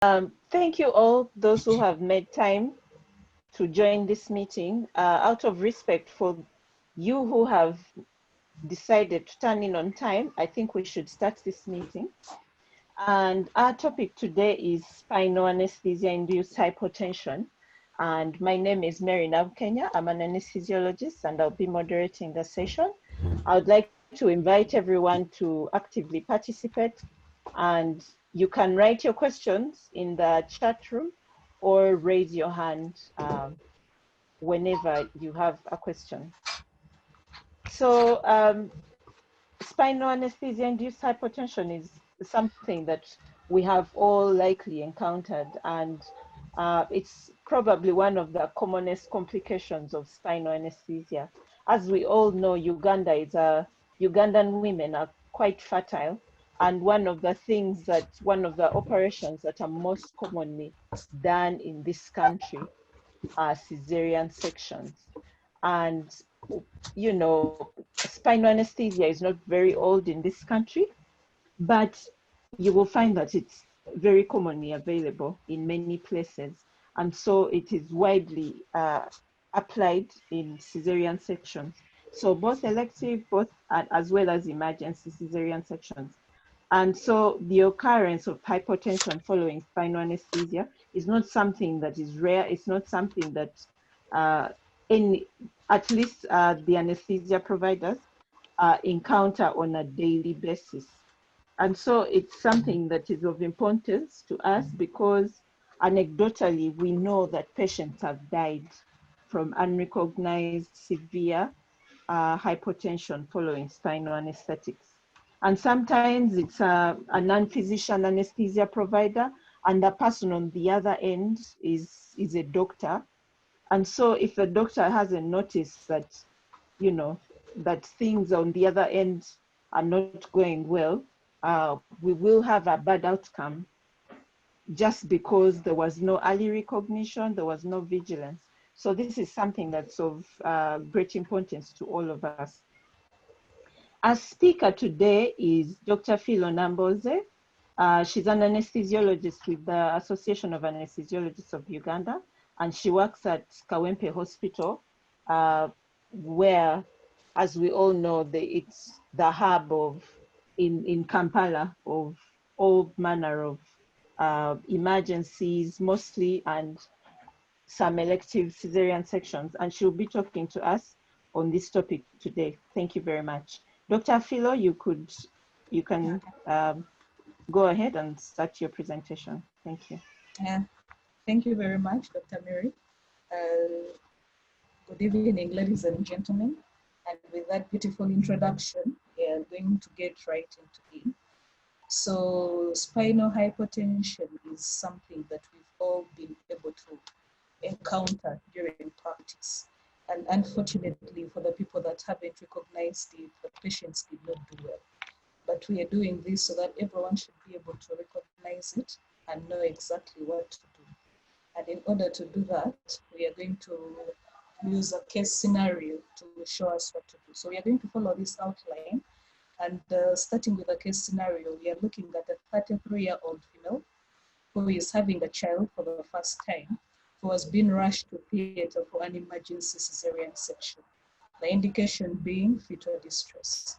Thank you all those who have made time to join this meeting. Out of respect for you who have decided to turn in on time, I think we should start this meeting. And our topic today is spinal anesthesia-induced hypotension. And my name is Mary Nabukenya. I'm an anesthesiologist and I'll be moderating the session. I would like to invite everyone to actively participate, and you can write your questions in the chat room or raise your hand whenever you have a question. So spinal anesthesia-induced hypotension is something that we have all likely encountered, and it's probably one of the commonest complications of spinal anesthesia. As we all know, Ugandan women are quite fertile, and one of the operations that are most commonly done in this country are cesarean sections. And you know, spinal anesthesia is not very old in this country, but you will find that it's very commonly available in many places. And so it is widely applied in cesarean sections. So both elective, as well as emergency cesarean sections. And so the occurrence of hypotension following spinal anesthesia is not something that is rare. It's not something that at least the anesthesia providers encounter on a daily basis. And so it's something that is of importance to us because anecdotally, we know that patients have died from unrecognized severe hypotension following spinal anesthetics. And sometimes it's a non-physician anesthesia provider, and the person on the other end is a doctor. And so if the doctor hasn't noticed that, you know, that things on the other end are not going well, we will have a bad outcome just because there was no early recognition, there was no vigilance. So this is something that's of great importance to all of us. Our speaker today is Dr. Philo Nambooze. She's an anesthesiologist with the Association of Anesthesiologists of Uganda, and she works at Kawempe Hospital, where, as we all know, it's the hub of, in Kampala, of all manner of emergencies mostly, and some elective cesarean sections. And she'll be talking to us on this topic today. Thank you very much. Dr. Philo, you can go ahead and start your presentation. Thank you. Yeah, thank you very much, Dr. Mary. Good evening, ladies and gentlemen. And with that beautiful introduction, we are going to get right into it. So spinal hypotension is something that we've all been able to encounter during practice. And unfortunately, for the people that haven't recognized it, the patients did not do well. But we are doing this so that everyone should be able to recognize it and know exactly what to do. And in order to do that, we are going to use a case scenario to show us what to do. So we are going to follow this outline. And starting with a case scenario, we are looking at a 33-year-old female who is having a child for the first time, who has been rushed to theater for an emergency cesarean section. The indication being fetal distress.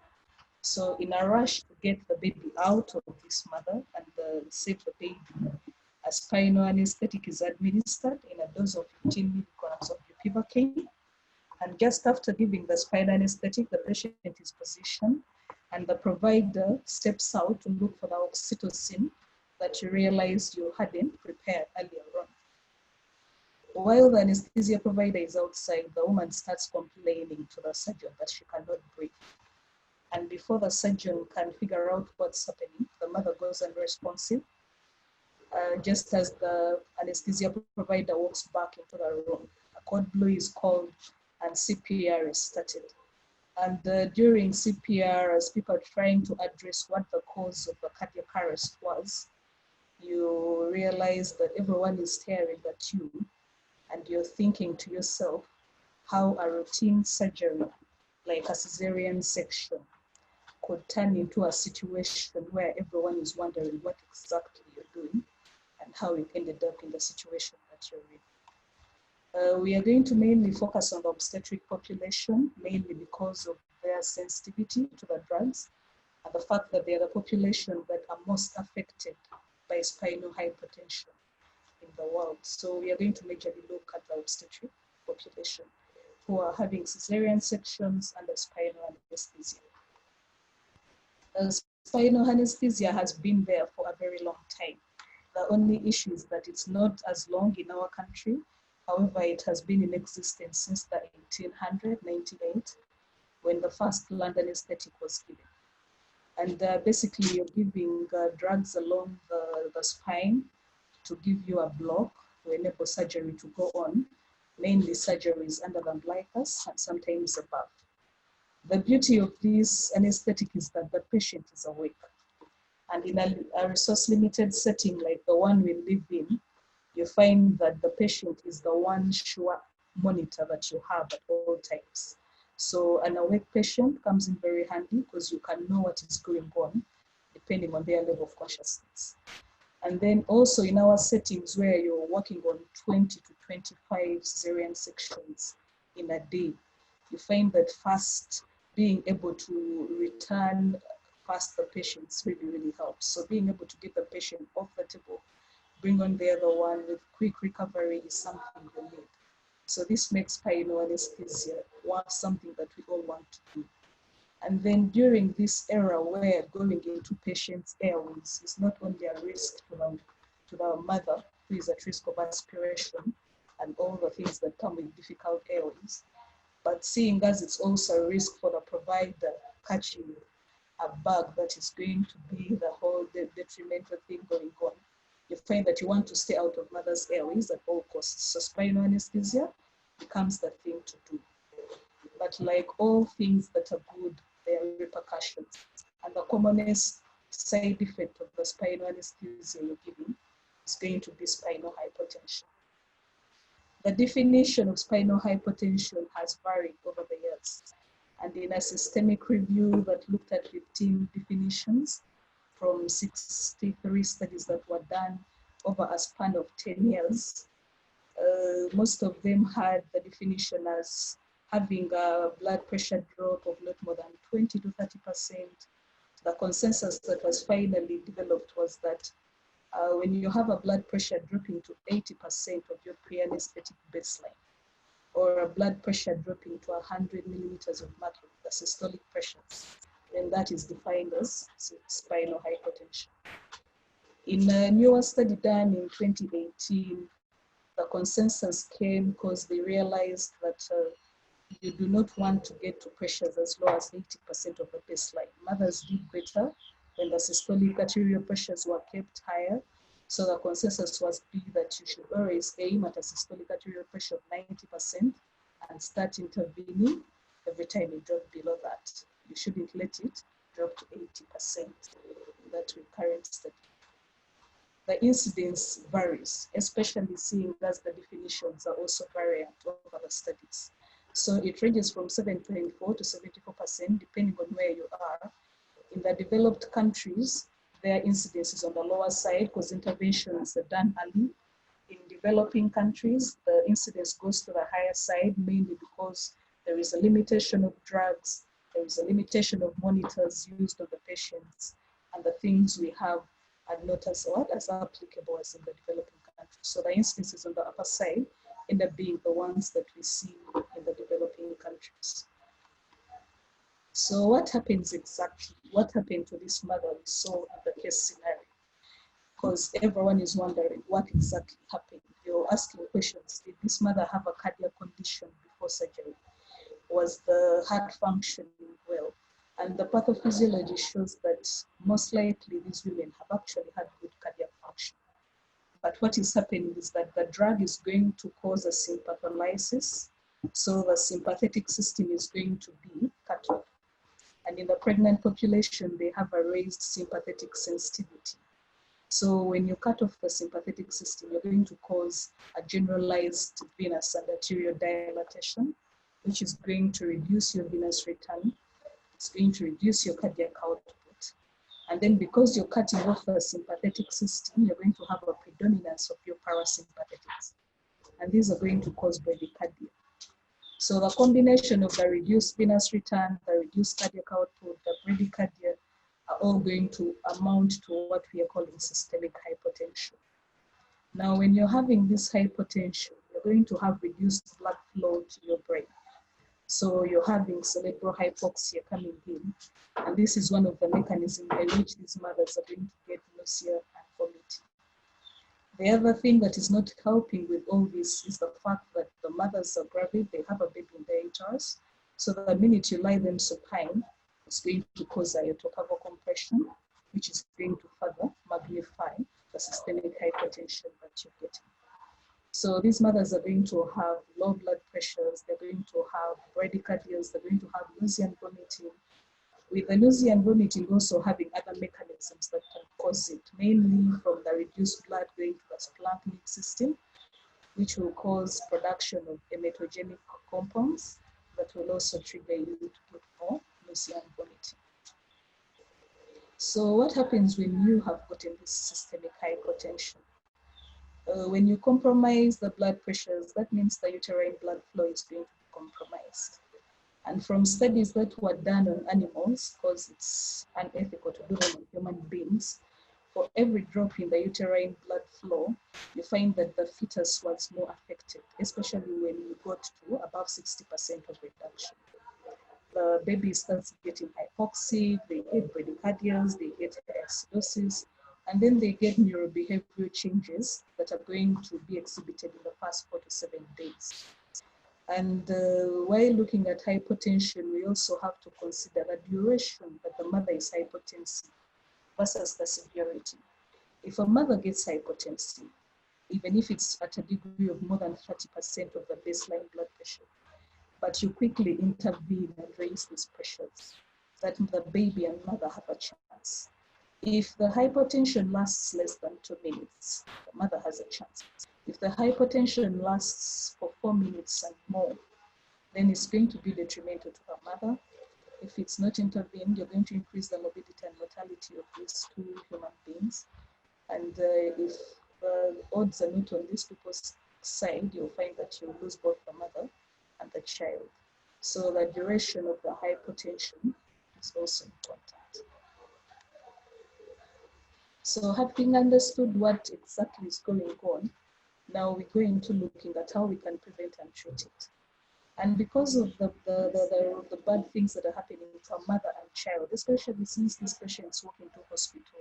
So in a rush to get the baby out of this mother and save the baby, a spinal anesthetic is administered in a dose of 15 milligrams of bupivacaine. And just after giving the spinal anesthetic, the patient is positioned and the provider steps out to look for the oxytocin that you realized you hadn't prepared earlier on. While the anesthesia provider is outside, the woman starts complaining to the surgeon that she cannot breathe. And before the surgeon can figure out what's happening, the mother goes unresponsive. Just as the anesthesia provider walks back into the room, a code blue is called and CPR is started. And during CPR, as people are trying to address what the cause of the cardiac arrest was, you realize that everyone is staring at you and you're thinking to yourself how a routine surgery like a cesarean section could turn into a situation where everyone is wondering what exactly you're doing and and how you ended up in the situation that you're in. We are going to mainly focus on the obstetric population, mainly because of their sensitivity to the drugs and the fact that they are the population that are most affected by spinal hypertension in the world. So we are going to majorly look at the obstetric population who are having cesarean sections under spinal anesthesia. Spinal anesthesia has been there for a very long time. The only issue is that it's not as long in our country. However, it has been in existence since the 1898, when the first land anesthetic was given. And basically, you're giving drugs along the spine to give you a block to enable surgery to go on, mainly surgeries under the umbilicus and sometimes above. The beauty of this anesthetic is that the patient is awake. And in a resource-limited setting like the one we live in, you find that the patient is the one sure monitor that you have at all times. So an awake patient comes in very handy because you can know what is going on depending on their level of consciousness. And then also in our settings where you're working on 20 to 25 cesarean sections in a day, you find that fast being able to return fast the patients really helps. So being able to get the patient off the table, bring on the other one with quick recovery is something we need. So this makes spinal anesthesia something that we all want to do. And then during this era where going into patients' airways is not only a risk to the mother who is at risk of aspiration and all the things that come with difficult airways, but seeing as it's also a risk for the provider catching a bug that is going to be the whole detrimental thing going on, you find that you want to stay out of mother's airways at all costs. So spinal anesthesia becomes the thing to do. But like all things that are good, there are repercussions. And the commonest side effect of the spinal anesthesia you're giving is going to be spinal hypotension. The definition of spinal hypotension has varied over the years. And in a systemic review that looked at 15 definitions from 63 studies that were done over a span of 10 years, most of them had the definition as having a blood pressure drop of not more than 20 to 30%. The consensus that was finally developed was that when you have a blood pressure dropping to 80% of your pre-anesthetic baseline, or a blood pressure dropping to 100 millimeters of mercury, the systolic pressures, then that is defined as spinal hypotension. In a newer study done in 2018, the consensus came because they realized that you do not want to get to pressures as low as 80% of the baseline. Mothers did better when the systolic arterial pressures were kept higher. So the consensus was that you should always aim at a systolic arterial pressure of 90% and start intervening every time you drop below that. You shouldn't let it drop to 80% in that current study. The incidence varies, especially seeing as the definitions are also variant over the studies. So it ranges from 7.4 to 74%, depending on where you are. In the developed countries, their incidence is on the lower side because interventions are done early. In developing countries, the incidence goes to the higher side, mainly because there is a limitation of drugs, there is a limitation of monitors used on the patients, and the things we have are not as applicable as in the developing countries. So the incidences on the upper side end up being the ones that we see in the developing countries. So what happens exactly? What happened to this mother we saw in the case scenario? Because everyone is wondering what exactly happened. You're asking questions. Did this mother have a cardiac condition before surgery? Was the heart functioning well? And the pathophysiology shows that most likely these women have actually had good cardiac function. But what is happening is that the drug is going to cause a sympatholysis. So the sympathetic system is going to be cut off. And in the pregnant population, they have a raised sympathetic sensitivity. So when you cut off the sympathetic system, you're going to cause a generalized venous and arterial dilatation, which is going to reduce your venous return. It's going to reduce your cardiac output. And then because you're cutting off the sympathetic system, you're going to have a predominance of your parasympathetics. And these are going to cause bradycardia. So the combination of the reduced venous return, the reduced cardiac output, the bradycardia are all going to amount to what we are calling systemic hypotension. Now, when you're having this hypotension, you're going to have reduced blood flow to your brain. So you're having cerebral hypoxia coming in. And this is one of the mechanisms by which these mothers are going to get nausea and vomiting. The other thing that is not helping with all this is the fact that the mothers are gravid, they have a baby in their uterus. So the minute you lie them supine, it's going to cause iotocaval compression, which is going to further magnify the systemic hypertension that you're getting. So these mothers are going to have low blood pressures, they're going to have bradycardias, they're going to have nausea and vomiting. With the nausea and vomiting also having other mechanisms that can cause it, mainly from the reduced blood going to the splanchnic system, which will cause production of emetogenic compounds that will also trigger you to get more nausea and vomiting. So what happens when you have gotten this systemic hypotension? When you compromise the blood pressures, that means the uterine blood flow is going to be compromised. And from studies that were done on animals, because it's unethical to do them on human beings, for every drop in the uterine blood flow, you find that the fetus was more affected, especially when you got to above 60% of reduction. The baby starts getting hypoxic, they get bradycardias, they get acidosis, and then they get neurobehavioral changes that are going to be exhibited in the first 4 to 7 days. And while looking at hypotension, we also have to consider the duration that the mother is hypotensive versus the severity. If a mother gets hypotensive, even if it's at a degree of more than 30% of the baseline blood pressure, but you quickly intervene and raise these pressures, that the baby and mother have a chance. If the hypotension lasts less than 2 minutes, the mother has a chance. If the hypotension lasts for 4 minutes and more, then it's going to be detrimental to the mother. If it's not intervened, you're going to increase the morbidity and mortality of these two human beings. And if the odds are not on these people's side, you'll find that you'll lose both the mother and the child. So the duration of the hypotension is also important. So having understood what exactly is going on, now we're going to looking at how we can prevent and treat it. And because of the bad things that are happening to a mother and child, especially since these patients walk into hospital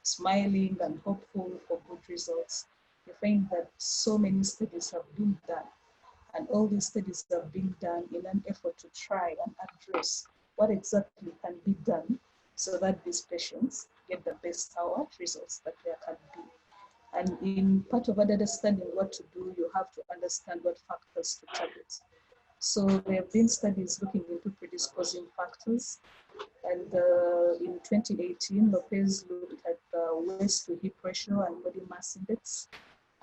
smiling and hopeful for good results, you find that so many studies have been done. And all these studies have been done in an effort to try and address what exactly can be done so that these patients get the best results that there can be. And in part of understanding what to do, you have to understand what factors to target. So there have been studies looking into predisposing factors. And in 2018, Lopez looked at the waist to hip ratio and body mass index.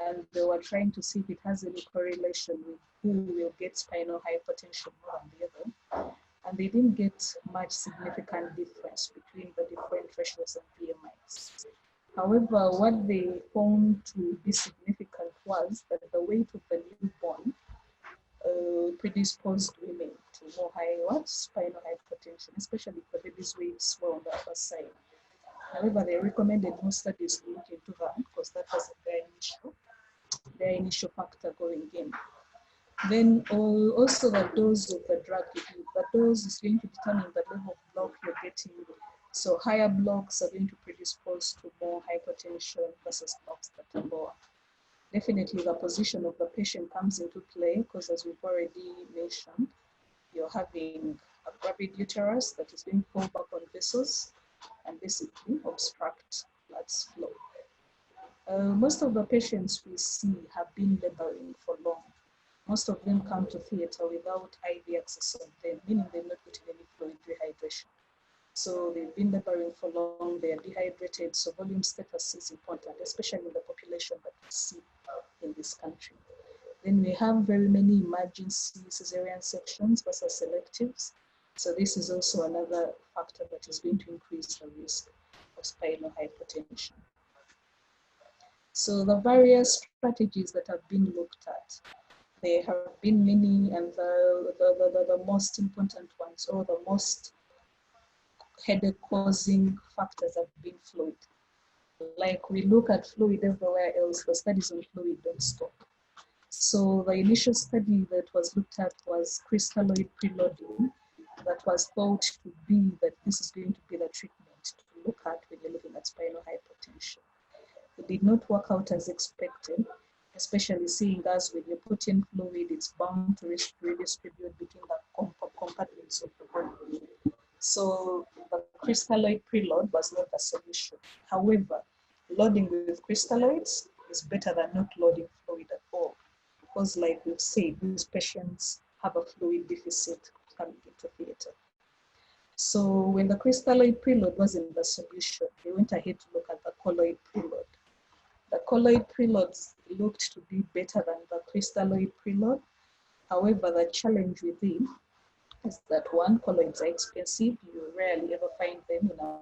And they were trying to see if it has any correlation with who will get spinal hypertension more than the other. And they didn't get much significant difference between the different ratios and BMIs. However, what they found to be significant was that the weight of the newborn predisposed women to more high spinal hypertension, especially if the baby's weights were on the upper side. However, they recommended more studies to look into that because that was their initial factor going in. Then also the dose of the drug, the dose is going to determine the level of block you're getting. So higher blocks are going to predispose to more hypertension versus blocks that are lower. Definitely the position of the patient comes into play because, as we've already mentioned, you're having a gravid uterus that is going to fall back on vessels and basically obstruct blood flow. Most of the patients we see have been laboring for long. Most of them come to theater without IV access on them, meaning they're not getting any fluid rehydration. So they've been laboring for long, they're dehydrated, so volume status is important, especially in the population that we see in this country. Then we have very many emergency cesarean sections versus electives. So this is also another factor that is going to increase the risk. of spinal hypertension. So the various strategies that have been looked at, there have been many, and the most important ones, or the most headache-causing factors have been fluid. Like we look at fluid everywhere else, the studies on fluid don't stop. So the initial study that was looked at was crystalloid preloading, that was thought to be that this is going to be the treatment to look at when you're looking at spinal hypertension. It did not work out as expected, especially seeing as when you put in fluid, it's bound to redistribute between the compartments of the body. So the crystalloid preload was not the solution. However, loading with crystalloids is better than not loading fluid at all, because like we've said, these patients have a fluid deficit coming into theatre. So when the crystalloid preload wasn't the solution, they went ahead to look at the colloid preload. The colloid preloads looked to be better than the crystalloid preload. However, the challenge with it is that one, colloids are expensive. You rarely ever find them in our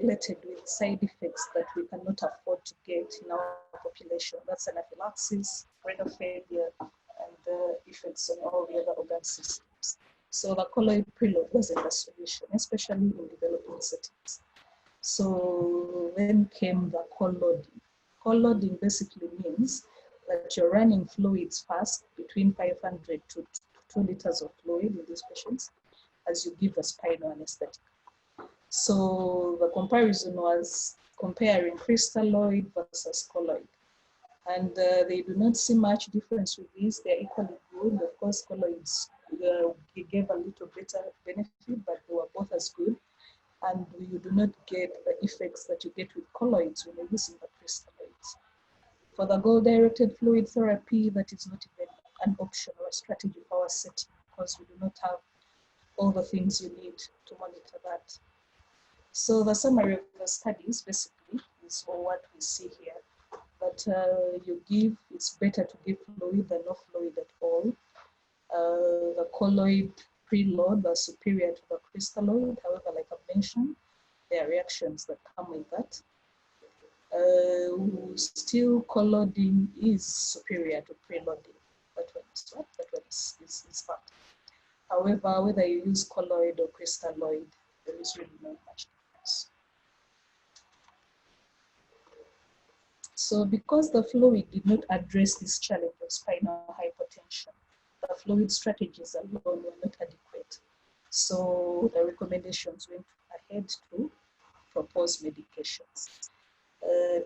related with side effects that we cannot afford to get in our population. That's anaphylaxis, renal failure, and effects on all the other organ systems. So the colloid preload wasn't a solution, especially in developing settings. So then came the co-loading. Co-loading basically means that you're running fluids fast, between 500 to 2 liters of fluid in these patients, as you give a spinal anesthetic. So the comparison was comparing crystalloid versus colloid. And they do not see much difference with these. They're equally good. Of course, colloids gave a little better benefit, but they were both as good. And you do not get the effects that you get with colloids when you're using the crystalloids. For the goal-directed fluid therapy, that is not even an option or a strategy for our setting, because we do not have all the things you need to monitor that. So the summary of the studies basically is what we see here, that it's better to give fluid than no fluid at all. The colloid preload was superior to the crystalloid. However, like I mentioned, there are reactions that come with that. Still, colloiding is superior to preloading. That one is fact. However, whether you use colloid or crystalloid, there is really not much difference. So because the fluid did not address this challenge of spinal hypertension, the fluid strategies alone were not adequate. So the recommendations went ahead to propose medications.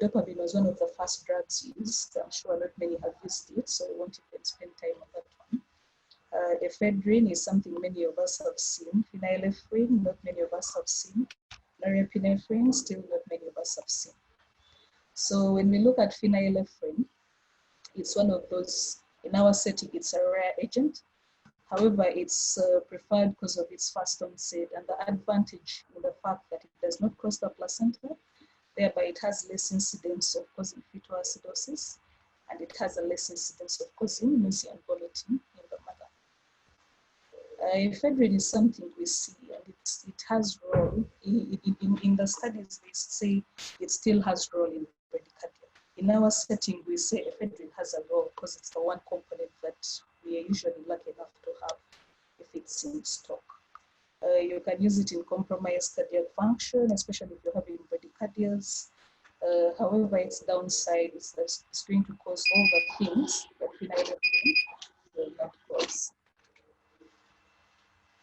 Dopamine was one of the first drugs used. I'm sure not many have used it, so I won't even spend time on that one. Ephedrine is something many of us have seen. Phenylephrine, not many of us have seen. Norepinephrine, still not many of us have seen. So when we look at phenylephrine, it's one of those, in our setting, it's a rare agent. However, it's preferred because of its fast onset and the advantage in the fact that it does not cross the placenta, thereby it has less incidence of causing fetal acidosis, and it has a less incidence of causing nausea and vomiting in the mother. Ephedrine is something we see, and it has role in the studies. They say it still has role in bradycardia. In our setting, we say ephedrine has a role because it's the one component that we are usually lucky enough to have if it's in stock. You can use it in compromised cardiac function, especially if you're having bradycardias. However, its downside is that it's going to cause all the things that phenylephrine will not cause.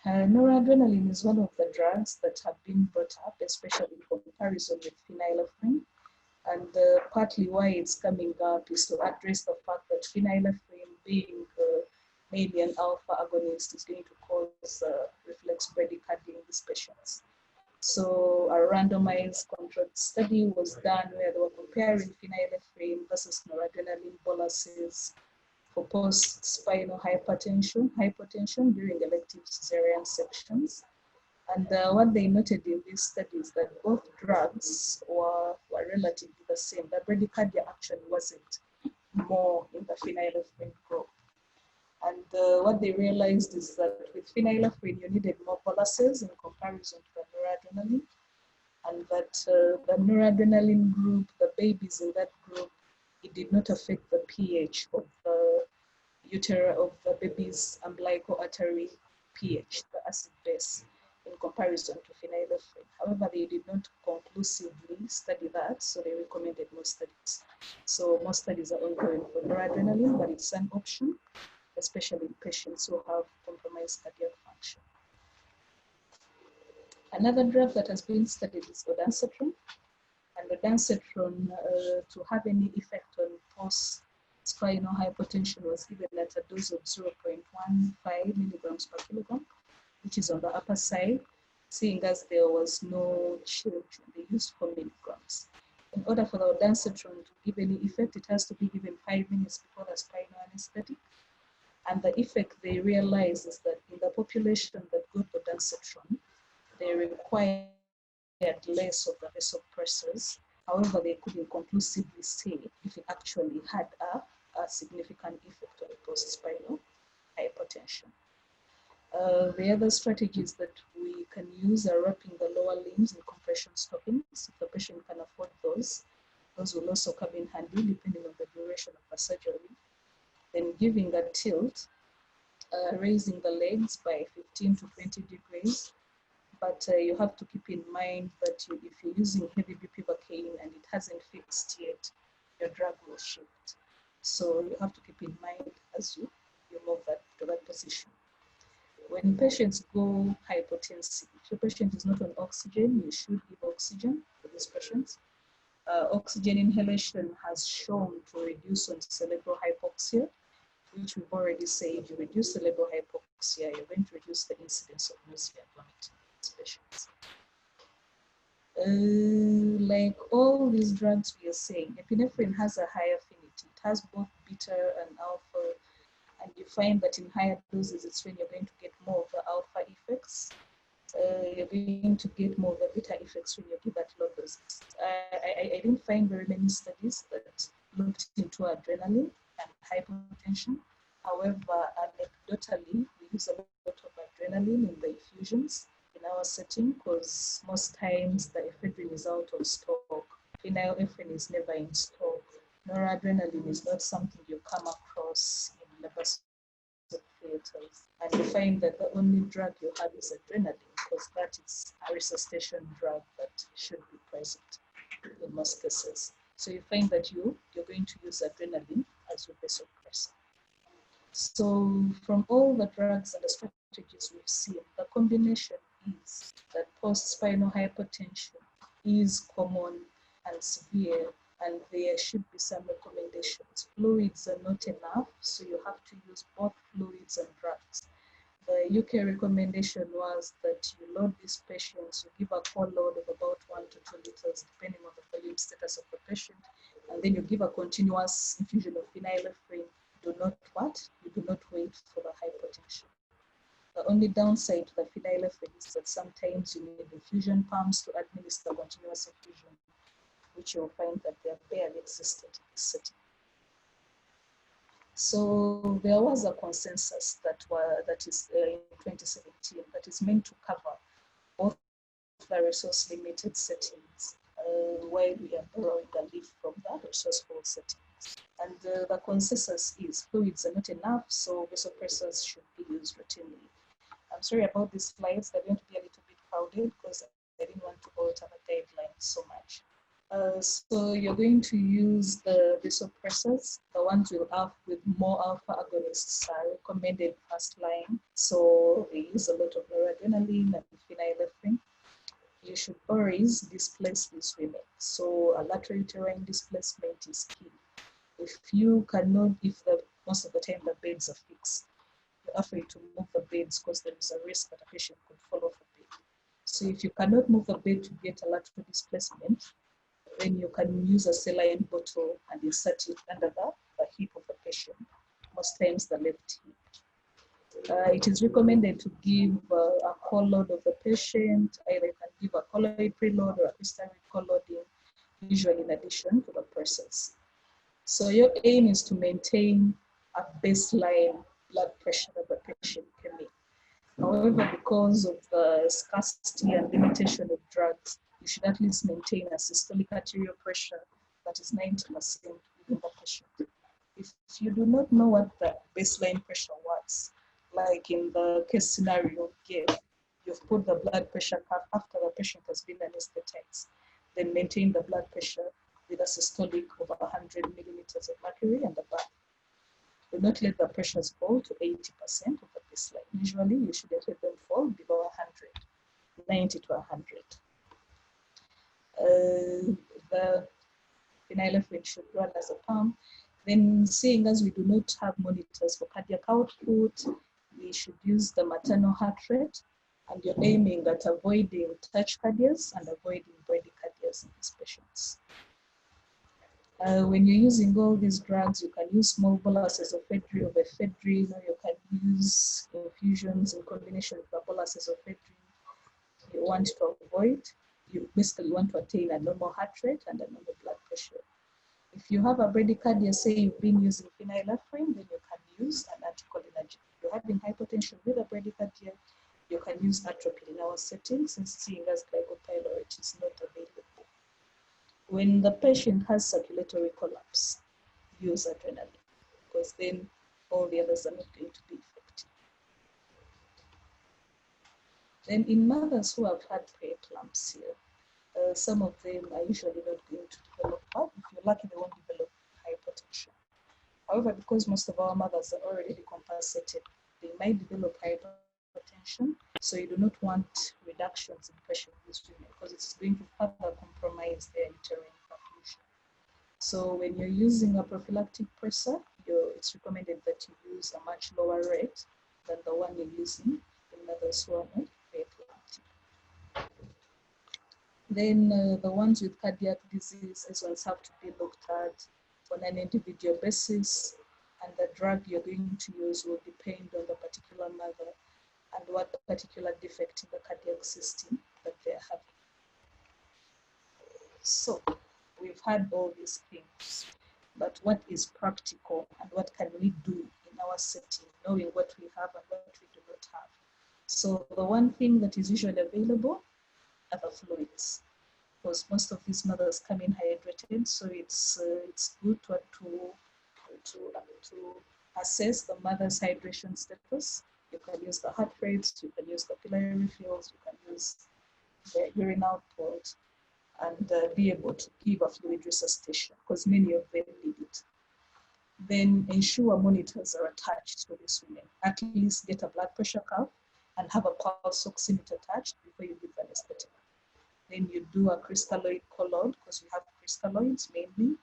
Noradrenaline is one of the drugs that have been brought up, especially in comparison with phenylephrine. And partly why it's coming up is to address the fact that phenylephrine, being mainly an alpha agonist, is going to cause reflex bradycardia in these patients. So a randomized controlled study was done where they were comparing phenylephrine versus noradrenaline boluses for post-spinal hypotension during elective cesarean sections. And what they noted in these studies that both drugs were relatively the same. The bradycardia actually wasn't more in the phenylephrine group. And what they realized is that with phenylephrine, you needed more boluses in comparison to the noradrenaline, and that the noradrenaline group, the babies in that group, it did not affect the pH of the of the baby's umbilical artery pH, the acid base, in comparison to phenylephrine. However, they did not conclusively study that, so they recommended more studies. So more studies are ongoing for noradrenaline, but it's an option, especially in patients who have compromised cardiac function. Another drug that has been studied is ondansetron. And ondansetron, to have any effect on post-spinal hypotension, was given at a dose of 0.15 milligrams per kilogram, which is on the upper side, seeing as there was no change when they used 4 milligrams. In order for the ondansetron to give any effect, it has to be given 5 minutes before the spinal anesthetic. And the effect they realized is that in the population that got ondansetron, they required less of the vasopressors. However, they couldn't conclusively say if it actually had a significant effect on post-spinal hypertension. The other strategies that we can use are wrapping the lower limbs in compression stockings. If the patient can afford those will also come in handy depending on the duration of the surgery. Then giving a tilt, raising the legs by 15 to 20 degrees. But you have to keep in mind that if you're using heavy bupivacaine and it hasn't fixed yet, your drug will shift. So you have to keep in mind as you move to that position. When patients go hypotensive, if your patient is not on oxygen, you should give oxygen for these patients. Oxygen inhalation has shown to reduce on cerebral hypoxia, which we've already said. You reduce cerebral hypoxia, you're going to reduce the incidence of nausea and vomiting in these patients. Like all these drugs we are saying, epinephrine has a high affinity. It has both beta and alpha, and you find that in higher doses, it's when you're going to get more of the alpha effects. You're going to get more of the beta effects when you give at low doses. I didn't find very many studies that looked into adrenaline and hypotension. However, anecdotally, we use a lot of adrenaline in the infusions in our setting because most times the ephedrine is out of stock. Phenylephrine is never in stock. Noradrenaline is not something you come across in labor theaters. And you find that the only drug you have is adrenaline because that is a resuscitation drug that should be present in most cases. So you find that you're going to use adrenaline as your vasopressor. So from all the drugs and the strategies we've seen, the combination is that post-spinal hypertension is common and severe, and there should be some recommendations. Fluids are not enough, so you have to use both fluids and drugs. The UK recommendation was that you load these patients, you give a core load of about 1 to 2 liters, depending on the volume status of the patient, and then you give a continuous infusion of phenylephrine. Do not what? You do not wait for the hypotension. The only downside to the phenylephrine is that sometimes you need infusion pumps to administer continuous infusion, which you'll find that they are barely existent in this setting. So there was a consensus that is in 2017 that is meant to cover both the resource-limited settings while we are borrowing a leaf from the resourceful settings. And the consensus is fluids are not enough, so vasopressors should be used routinely. I'm sorry about these slides, they're going to be a little bit crowded because I didn't want to alter the guidelines so much. So you're going to use the vasopressors, the ones with more alpha agonists are recommended first line. So they use a lot of noradrenaline and phenylephrine. You should always displace these women. So a lateral uterine displacement is key. If you cannot, most of the time the beds are fixed, you're afraid to move the beds because there is a risk that a patient could fall off a bed. So if you cannot move the bed to get a lateral displacement, then you can use a saline bottle and insert it under the hip of the patient, most times the left hip. It is recommended to give a core load of the patient. Either you can give a colloid preload or a crystalline core loading, usually in addition to the pressors. So your aim is to maintain a baseline blood pressure that the patient can make. However, because of the scarcity and limitation of drugs, you should at least maintain a systolic arterial pressure that is 90% within the patient. If you do not know what the baseline pressure was, like in the case scenario you've put the blood pressure cuff after the patient has been anesthetized, then maintain the blood pressure with a systolic of 100 millimeters of mercury and above. Do not let the pressures fall to 80% of the baseline. Usually, you shouldn't let them fall below 100, 90 to 100. The phenylephrine should run as a pump. Then, seeing as we do not have monitors for cardiac output, we should use the maternal heart rate, and you're aiming at avoiding tachycardias and avoiding bradycardias in these patients. When you're using all these drugs, you can use small boluses of ephedrine, or you can use infusions in combination with the boluses of ephedrine. You want to avoid, you basically want to attain a normal heart rate and a normal blood pressure. If you have a bradycardia, say you've been using phenylephrine, then you can use an anticholinergic. If you're having hypotension with a bradycardia, you can use atropine in our setting, since seeing as glycopyrrolate is not available. When the patient has circulatory collapse, use adrenaline, because then all the others are not going to be effective. Then in mothers who have had preeclampsia, some of them are usually not going to develop, if you're lucky, they won't develop hypotension. However, because most of our mothers are already decompensated, they might develop hypertension, so you do not want reductions in pressure in these women, because it's going to further compromise their uterine perfusion. So when you're using a prophylactic pressor, it's recommended that you use a much lower rate than the one you're using in mothers who are not preeclamptic. Then the ones with cardiac disease, these ones have to be looked at on an individual basis, and the drug you're going to use will depend on the particular mother and what particular defect in the cardiac system that they're having. So we've had all these things, but what is practical and what can we do in our setting, knowing what we have and what we do not have? So the one thing that is usually available are the fluids, because most of these mothers come in hydrated, so it's good to assess the mother's hydration status. You can use the heart rates, you can use the capillary refills, you can use the urine output, and be able to give a fluid resuscitation, because many of them need it. Then ensure monitors are attached to these women. At least get a blood pressure cuff and have a pulse oximeter attached before you give anesthetic. Then you do a crystalloid colloid, because we have crystalloids mainly.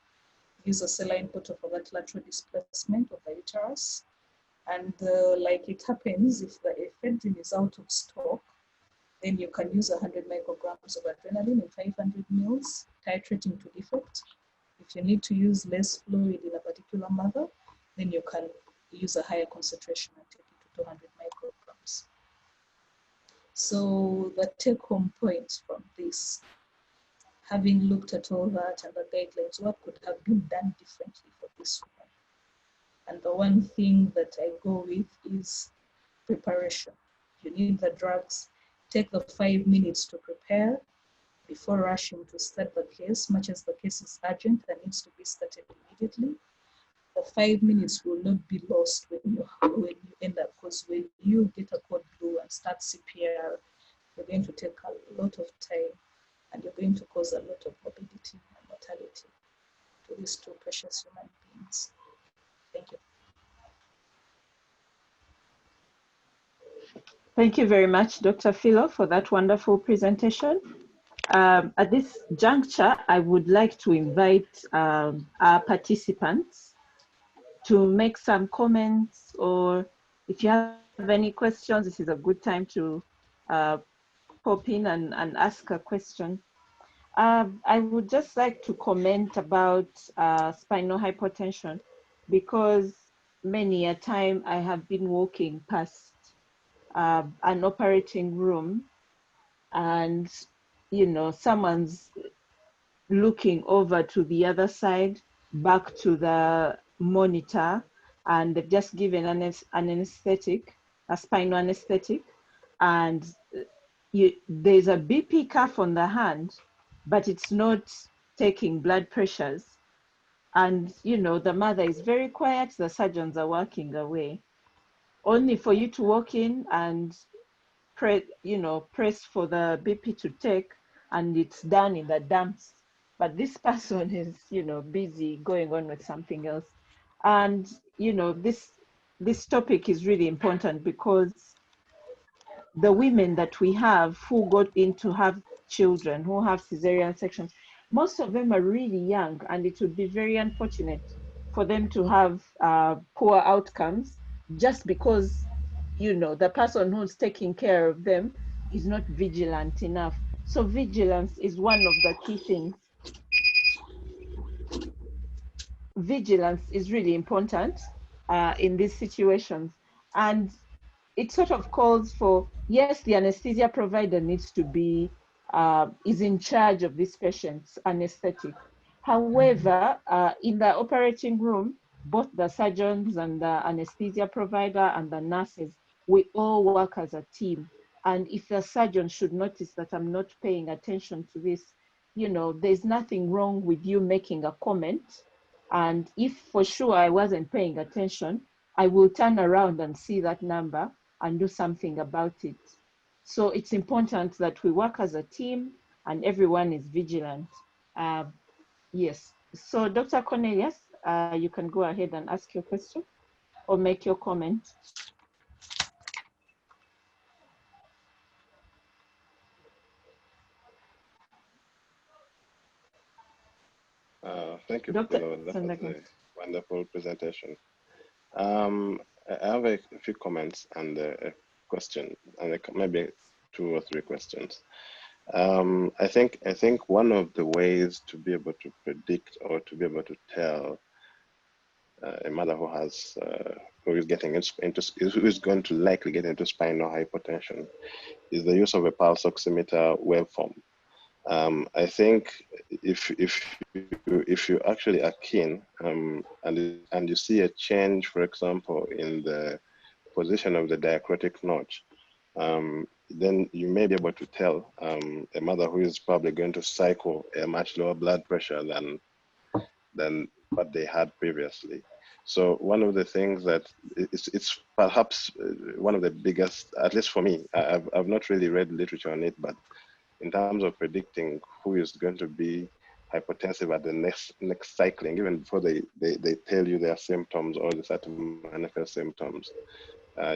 Use a saline bottle for that lateral displacement of the uterus. And like it happens, if the ephedrine is out of stock, then you can use 100 micrograms of adrenaline in 500 mils, titrating to defect. If you need to use less fluid in a particular mother, then you can use a higher concentration and take it to 200 micrograms. So the take-home points from this, having looked at all that and the guidelines, what could have been done differently for this woman? And the one thing that I go with is preparation. You need the drugs. Take the 5 minutes to prepare before rushing to start the case, much as the case is urgent and needs to be started immediately. The 5 minutes will not be lost when you end up, because when you get a code blue and start CPR, you're going to take a lot of time and you're going to cause a lot of morbidity and mortality to these two precious human beings. Thank you. Thank you very much, Dr. Philo, for that wonderful presentation. At this juncture, I would like to invite our participants to make some comments, or if you have any questions, this is a good time to pop in and ask a question. I would just like to comment about spinal hypotension, because many a time I have been walking past an operating room, and someone's looking over to the other side, back to the monitor, and they've just given an anesthetic, a spinal anesthetic, and there's a BP cuff on the hand, but it's not taking blood pressures. And, you know, the mother is very quiet, the surgeons are working away, only for you to walk in and press for the BP to take, and it's done in the dumps. But this person is, you know, busy going on with something else. And, you know, this topic is really important because the women that we have who got in to have children, who have cesarean sections, most of them are really young, and it would be very unfortunate for them to have poor outcomes just because, you know, the person who's taking care of them is not vigilant enough. So vigilance is one of the key things. Vigilance is really important in these situations. And it sort of calls for, yes, the anesthesia provider needs to be, is in charge of this patient's anesthetic. However, in the operating room, both the surgeons and the anesthesia provider and the nurses, we all work as a team. And if the surgeon should notice that I'm not paying attention to this, you know, there's nothing wrong with you making a comment. And if for sure I wasn't paying attention, I will turn around and see that number and do something about it. So it's important that we work as a team and everyone is vigilant. Yes. So Dr. Cornelius, you can go ahead and ask your question or make your comment. Thank you, Dr. Philo. That was Sandakan. a wonderful presentation. I have a few comments and a question, and maybe 2 or 3 questions. I think one of the ways to be able to predict or to be able to tell a mother who has who is getting who is going to likely get into spinal hypotension is the use of a pulse oximeter waveform. I think if you actually are keen and you see a change, for example, in the position of the diacritic notch, then you may be able to tell a mother who is probably going to cycle a much lower blood pressure than what they had previously. So one of the things that it's perhaps one of the biggest, at least for me, I've not really read literature on it, but in terms of predicting who is going to be hypotensive at the next cycling, even before they tell you their symptoms or they start to manifest symptoms,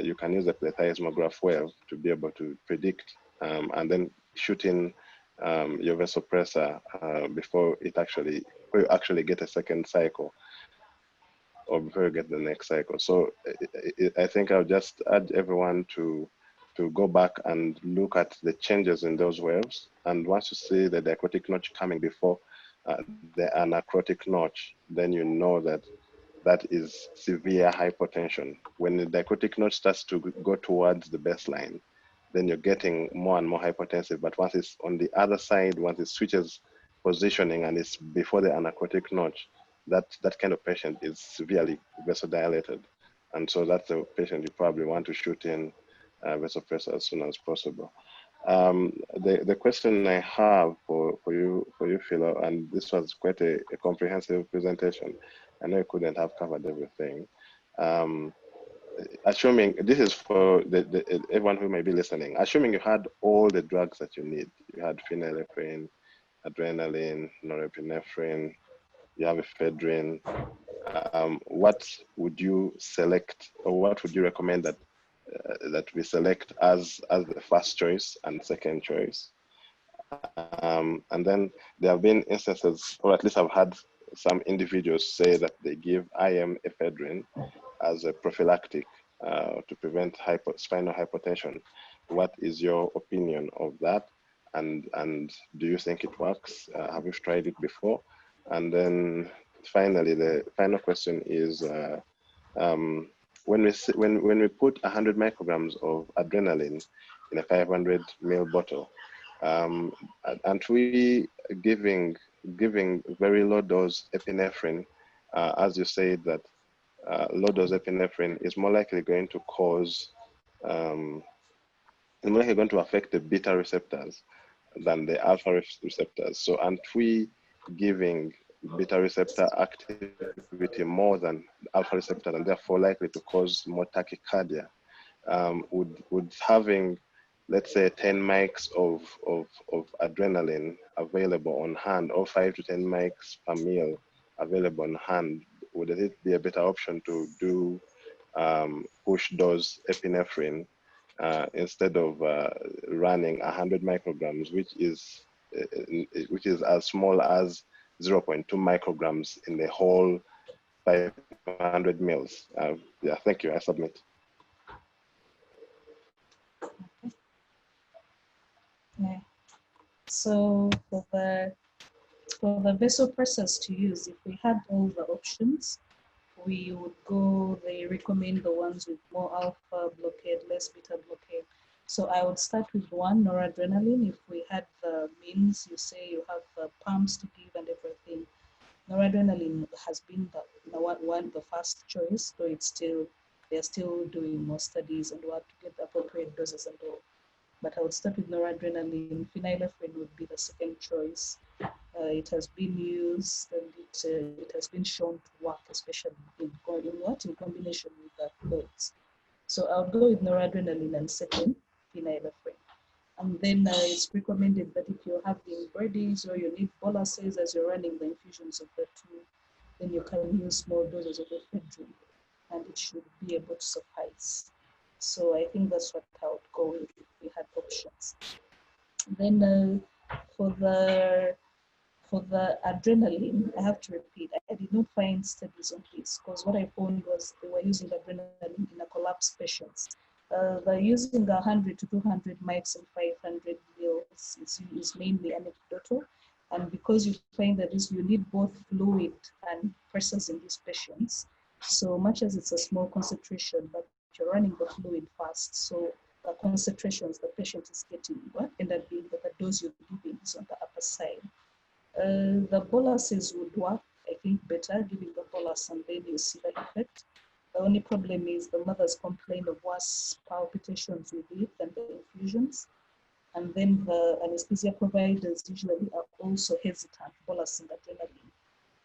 you can use the plethysmograph wave to be able to predict and then shoot in your vasopressor before you actually get a second cycle or before you get the next cycle. So I think I'll just urge everyone to go back and look at the changes in those waves. And once you see the diacritic notch coming before the anacrotic notch, then you know that that is severe hypotension. When the diacritic notch starts to go towards the baseline, then you're getting more and more hypotensive. But once it's on the other side, once it switches positioning and it's before the anacrotic notch, that kind of patient is severely vasodilated. And so that's the patient you probably want to shoot in vasopressor as soon as possible. The question I have for you, Philo, and this was quite a comprehensive presentation. I know you couldn't have covered everything. Assuming, this is for everyone who may be listening, assuming you had all the drugs that you need, you had phenylephrine, adrenaline, norepinephrine, you have ephedrine, what would you select, or what would you recommend that we select as the first choice and second choice? And then there have been instances, or at least I've had some individuals say that they give IM ephedrine as a prophylactic to prevent spinal hypotension. What is your opinion of that? And do you think it works? Have you tried it before? And then finally, the final question is, when we put 100 micrograms of adrenaline in a 500 ml bottle, aren't we giving very low dose epinephrine, as you said that low dose epinephrine is more likely going to cause is more likely going to affect the beta receptors than the alpha receptors. So aren't we giving beta receptor activity more than alpha receptor, and therefore likely to cause more tachycardia? Would having, let's say, 10 mics of adrenaline available on hand, or 5 to 10 mics per meal available on hand, would it be a better option to do push dose epinephrine instead of running 100 micrograms, which is as small as 0.2 micrograms in the whole 500 mils? Yeah, thank you. I submit. Yeah. So for the vasopressors to use, if we had all the options, we would go, they recommend the ones with more alpha blockade, less beta blockade. So I would start with one, noradrenaline. If we had the means, you say you have the pumps to give and everything, noradrenaline has been the first choice, though they're still doing more studies and what to get the appropriate doses and all. But I would start with noradrenaline. Phenylephrine would be the second choice. It has been used and it has been shown to work, especially in combination with the fluids. So I would go with noradrenaline and second, phenylephrine. And then it's recommended that if you're having birdies or you need boluses as you're running the infusions of the two, then you can use small doses of ephedrine, and it should be able to suffice. So I think that's what I would go with if we had options. Then for the adrenaline, I have to repeat, I did not find studies on this, because what I found was they were using adrenaline in a collapsed patients. They're using 100 to 200 mics and 500 mils is mainly anecdotal. And because you find that you need both fluid and pressors in these patients, so much as it's a small concentration, but you're running the fluid fast, so the concentrations the patient is getting what end up being that the dose you're giving is on the upper side. The boluses would work, I think, better, giving the bolus and then you see the effect. The only problem is the mothers complain of worse palpitations with it than the infusions. And then the anesthesia providers usually are also hesitant bolusing adrenaline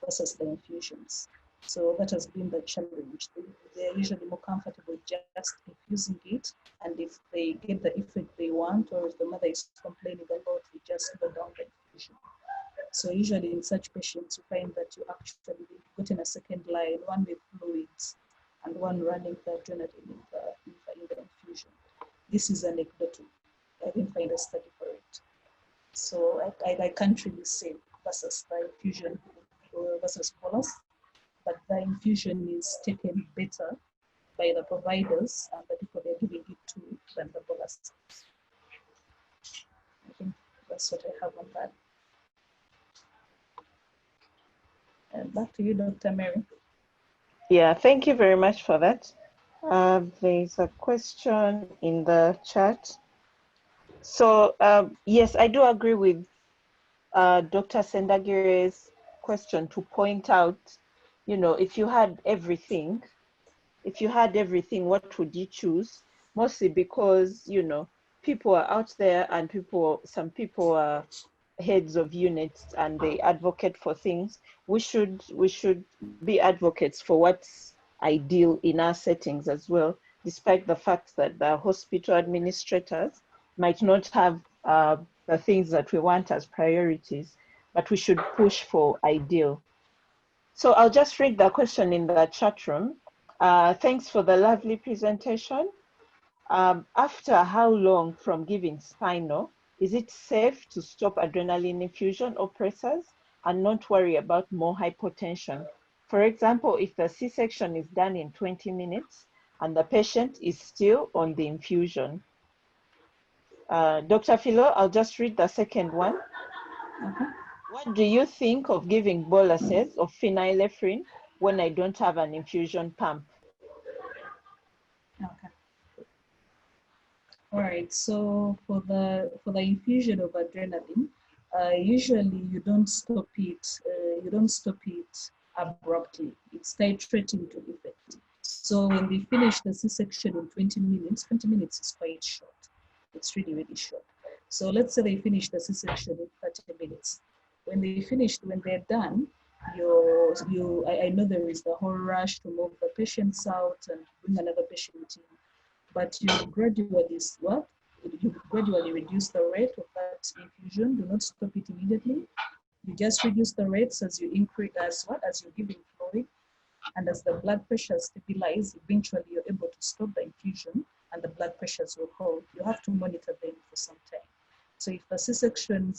versus the infusions. So that has been the challenge. They're usually more comfortable just infusing it, and if they get the effect they want, or if the mother is complaining a lot, we just go down the infusion. So usually in such patients, you find that you actually put in a second line, one with fluids and one running the adrenaline in the infusion. This is anecdotal. I didn't find a study for it. So I can't really say versus the infusion versus bolus, but the infusion is taken better by the providers and the people they're giving it to than the bolus. I think that's what I have on that. And back to you, Dr. Mary. Yeah, thank you very much for that. There's a question in the chat. So yes, I do agree with Dr. Sendagire's question to point out, you know, if you had everything, what would you choose? Mostly because, you know, people are out there and some people are heads of units and they advocate for things. We should be advocates for what's ideal in our settings as well, despite the fact that the hospital administrators might not have the things that we want as priorities, but we should push for ideal. So I'll just read the question in the chat room. Thanks for the lovely presentation. After how long from giving spinal, is it safe to stop adrenaline infusion or pressors and not worry about more hypotension? For example, if the C-section is done in 20 minutes and the patient is still on the infusion. Dr. Philo, I'll just read the second one. What do you think of giving boluses of phenylephrine when I don't have an infusion pump? Okay. All right. So for the infusion of adrenaline, usually you don't stop it. You don't stop it abruptly. It's titrating to effect. So when they finish the C-section in 20 minutes, 20 minutes is quite short. It's really, really short. So let's say they finish the C-section in 30 minutes. When they're done, I know there is the whole rush to move the patients out and bring another patient in, but you gradually reduce the rate of that infusion. Do not stop it immediately. You just reduce the rates as you increase, as you're giving fluid, and as the blood pressures stabilize, eventually you're able to stop the infusion and the blood pressures will hold. You have to monitor them for some time. So if the C-section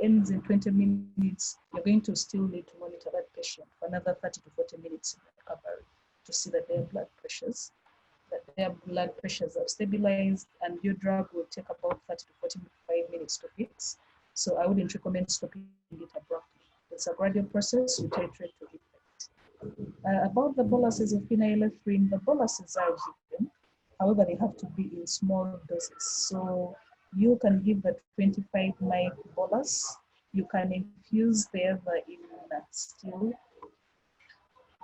ends in 20 minutes, you're going to still need to monitor that patient for another 30 to 40 minutes in recovery to see that their blood pressures have stabilized, and your drug will take about 30 to 45 minutes to fix. So I wouldn't recommend stopping it abruptly. It's a gradual process, you titrate to effect. About the boluses of phenylephrine, the boluses are given, however, they have to be in small doses. So you can give the 25 mic bolus, you can infuse the other in still.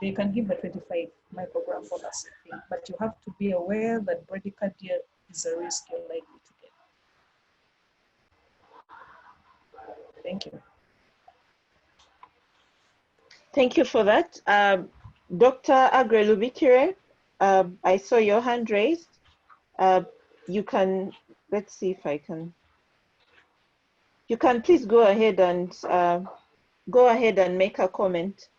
They can give the 25 microgram bolus, but you have to be aware that bradycardia is a risk you're likely to get. Thank you. Thank you for that. Dr. Agre-Lubikire, I saw your hand raised. You can, let's see if I can. You can please go ahead and make a comment.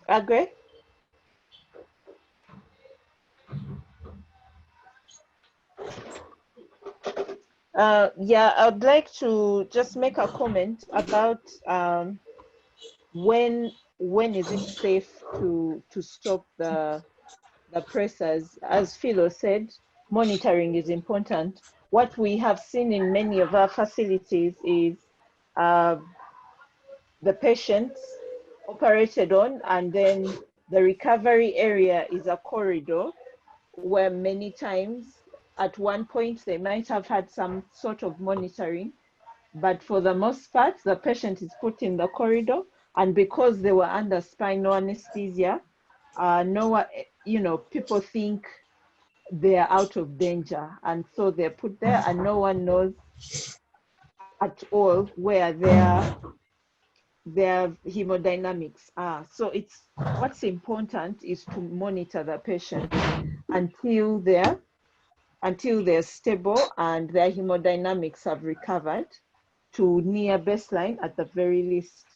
Agre? Yeah, I'd like to just make a comment about when is it safe to stop the pressors. As Philo said, monitoring is important. What we have seen in many of our facilities is the patients operated on, and then the recovery area is a corridor where many times at one point they might have had some sort of monitoring, but for the most part, the patient is put in the corridor, and because they were under spinal anesthesia, people think they're out of danger, and so they're put there, and no one knows at all where their hemodynamics are. So what's important is to monitor the patient until they're stable and their hemodynamics have recovered to near baseline at the very least,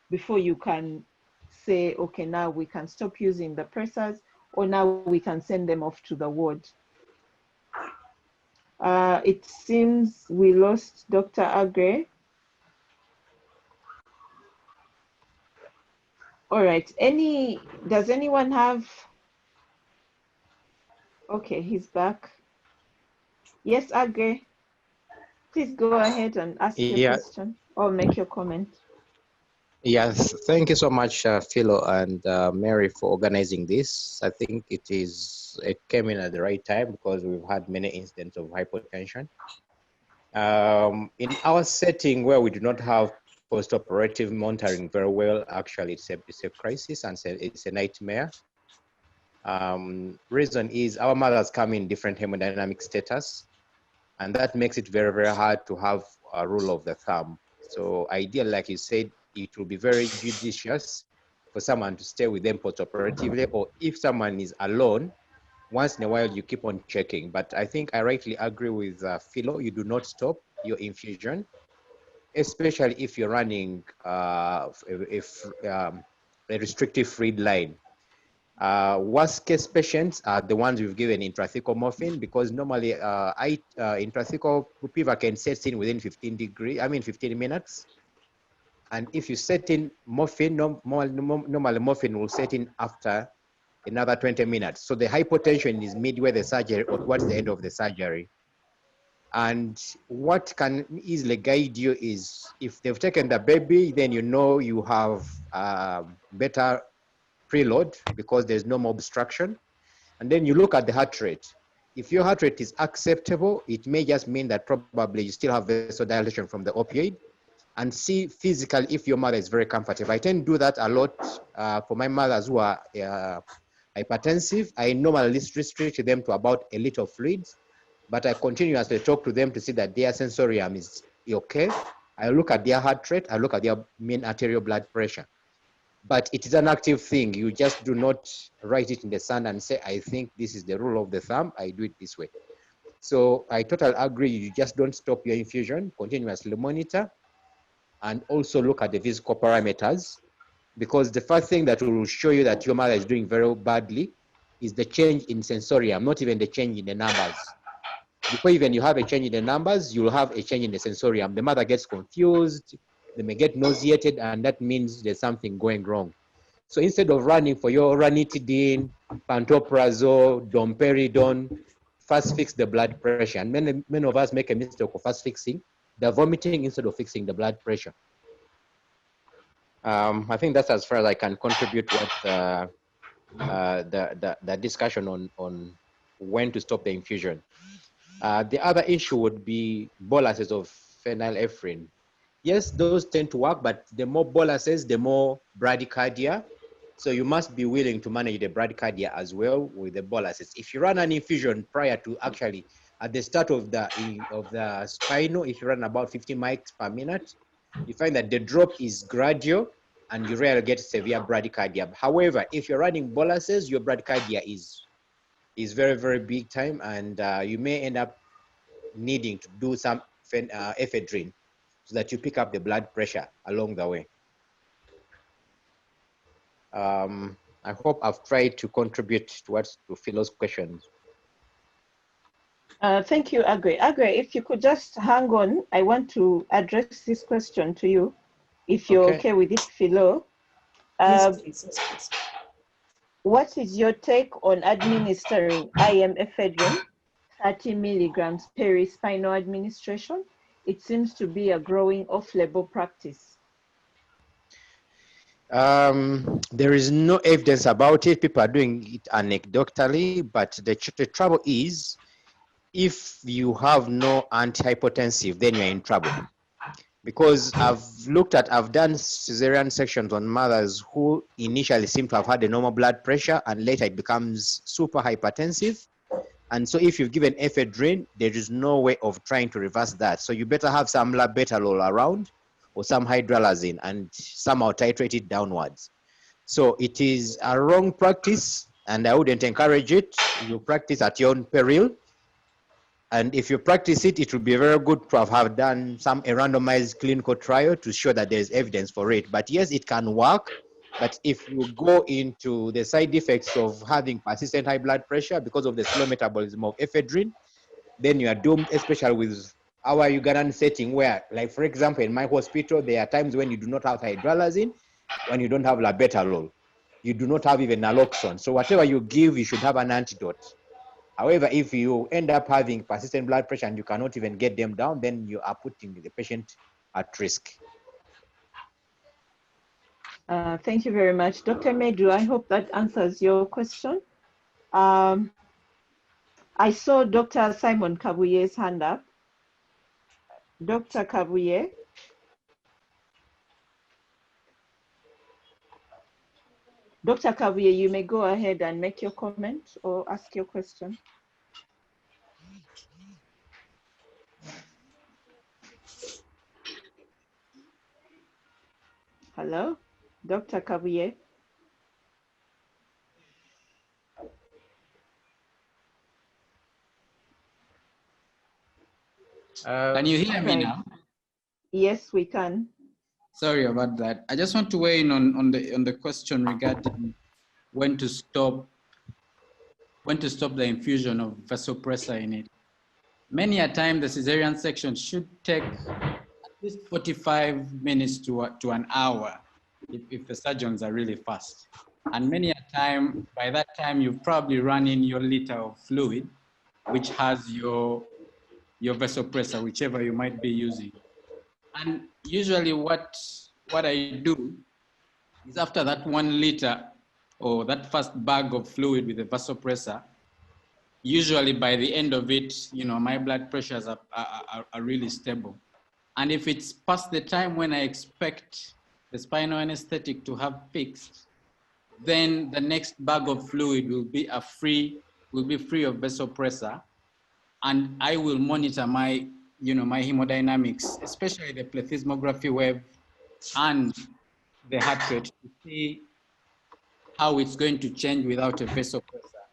before you can say, okay, now we can stop using the pressors, or now we can send them off to the ward. It seems we lost Dr. Agre. All right, does anyone have, okay, he's back. Yes, Agre, please go ahead and ask your question or make your comment. Yes, thank you so much, Philo and Mary, for organizing this. I think it came in at the right time because we've had many incidents of hypotension. In our setting where we do not have post-operative monitoring very well, actually it's a crisis and it's a nightmare. Reason is our mothers come in different hemodynamic status, and that makes it very, very hard to have a rule of the thumb. So ideally, like you said, it will be very judicious for someone to stay with them post-operatively, or if someone is alone, once in a while you keep on checking. But I think I rightly agree with Philo, you do not stop your infusion, especially if you're running a restrictive fluid line. Worst case patients are the ones we've given intrathecal morphine, because normally intrathecal PIVA can set in within 15 minutes. And if you set in morphine, normally morphine will set in after another 20 minutes. So the hypotension is midway the surgery or towards the end of the surgery. And what can easily guide you is if they've taken the baby, then you know you have better preload because there's no more obstruction. And then you look at the heart rate. If your heart rate is acceptable, it may just mean that probably you still have vasodilation from the opioid. and see physically if your mother is very comfortable. I tend to do that a lot for my mothers who are hypertensive. I normally restrict them to about a liter of fluids, but I continuously talk to them to see that their sensorium is okay. I look at their heart rate, I look at their mean arterial blood pressure. But it is an active thing. You just do not write it in the sand and say, I think this is the rule of the thumb, I do it this way. So I totally agree. You just don't stop your infusion, continuously monitor, and also look at the physical parameters, because the first thing that will show you that your mother is doing very badly is the change in sensorium, not even the change in the numbers. Before even you have a change in the numbers, you'll have a change in the sensorium. The mother gets confused, they may get nauseated, and that means there's something going wrong. So instead of running for your ranitidine, pantoprazole, domperidone, first fix the blood pressure. And many of us make a mistake of first fixing the vomiting instead of fixing the blood pressure. I think that's as far as I can contribute with the discussion on when to stop the infusion. The other issue would be boluses of phenylephrine. Yes, those tend to work, but the more boluses, the more bradycardia. So you must be willing to manage the bradycardia as well with the boluses. If you run an infusion prior to actually at the start of the spinal, if you run about 50 mics per minute, you find that the drop is gradual and you rarely get severe bradycardia. However, if you're running boluses, your bradycardia is very, very big time, and you may end up needing to do some ephedrine so that you pick up the blood pressure along the way. I hope I've tried to contribute to Philo's questions. Thank you, Agre. Agre, if you could just hang on, I want to address this question to you, if you're okay with it, Philo. Yes, please. Yes, please. What is your take on administering IM ephedrine, 30 milligrams perispinal administration? It seems to be a growing off-label practice. There is no evidence about it. People are doing it anecdotally, but the trouble is, if you have no antihypotensive, then you're in trouble. Because I've done cesarean sections on mothers who initially seem to have had a normal blood pressure and later it becomes super hypertensive. And so if you've given ephedrine, there is no way of trying to reverse that. So you better have some labetalol around or some hydralazine and somehow titrate it downwards. So it is a wrong practice and I wouldn't encourage it. You practice at your own peril. And if you practice it, it would be very good to have done a randomized clinical trial to show that there's evidence for it. But yes, it can work. But if you go into the side effects of having persistent high blood pressure because of the slow metabolism of ephedrine, then you are doomed, especially with our Ugandan setting where, like for example, in my hospital, there are times when you do not have hydralazine, when you don't have labetalol. You do not have even naloxone. So whatever you give, you should have an antidote. However, if you end up having persistent blood pressure and you cannot even get them down, then you are putting the patient at risk. Thank you very much. Dr. Medu, I hope that answers your question. I saw Dr. Simon Kabuye's hand up. Dr. Kabuye. Dr. Kabuye, you may go ahead and make your comment or ask your question. Hello, Dr. Kabuye. Can you hear me now? Yes, we can. Sorry about that. I just want to weigh in on the question regarding when to stop the infusion of vasopressor in it. Many a time, the cesarean section should take at least 45 minutes to an hour if the surgeons are really fast. And many a time, by that time, you've probably run in your liter of fluid, which has your vasopressor, whichever you might be using. And usually what I do is after that 1 liter or that first bag of fluid with the vasopressor, usually by the end of it, you know, my blood pressures are really stable. And if it's past the time when I expect the spinal anesthetic to have fixed, then the next bag of fluid will be free of vasopressor, and I will monitor my, my hemodynamics, especially the plethysmography wave and the heart rate, to see how it's going to change without a vasopressor.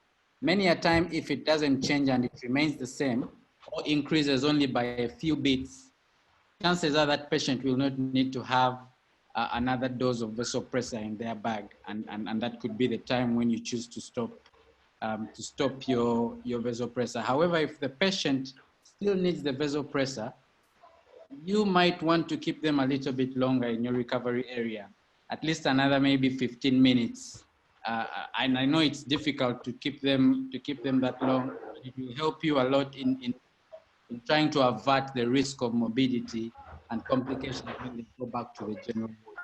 Many a time, if it doesn't change and it remains the same or increases only by a few beats, chances are that patient will not need to have another dose of vasopressor in their bag, and that could be the time when you choose to stop your vasopressor. However, if the patient still needs the vasopressor, you might want to keep them a little bit longer in your recovery area, at least another maybe 15 minutes. And I know it's difficult to keep them that long, but it will help you a lot in trying to avert the risk of morbidity and complications when they go back to the general wards.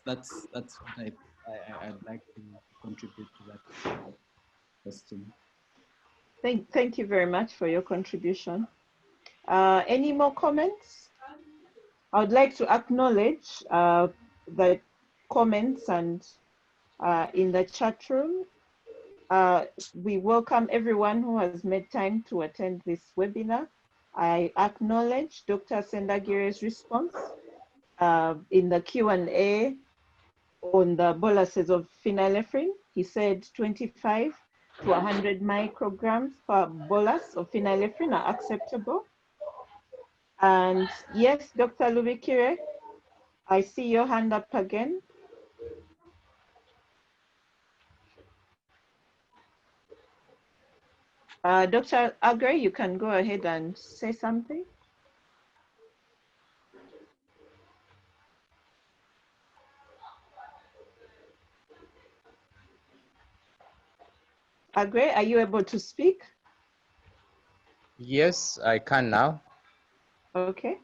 That's what I'd like to contribute to that question. Thank you very much for your contribution. Any more comments? I would like to acknowledge the comments and in the chat room. We welcome everyone who has made time to attend this webinar. I acknowledge Dr. Sendagire's response in the Q&A on the boluses of phenylephrine. He said 25 to 100 micrograms per bolus of phenylephrine are acceptable. And yes, Dr. Lubikire, I see your hand up again. Dr. Agre, you can go ahead and say something. Agre, are you able to speak? Yes, I can now. Okay.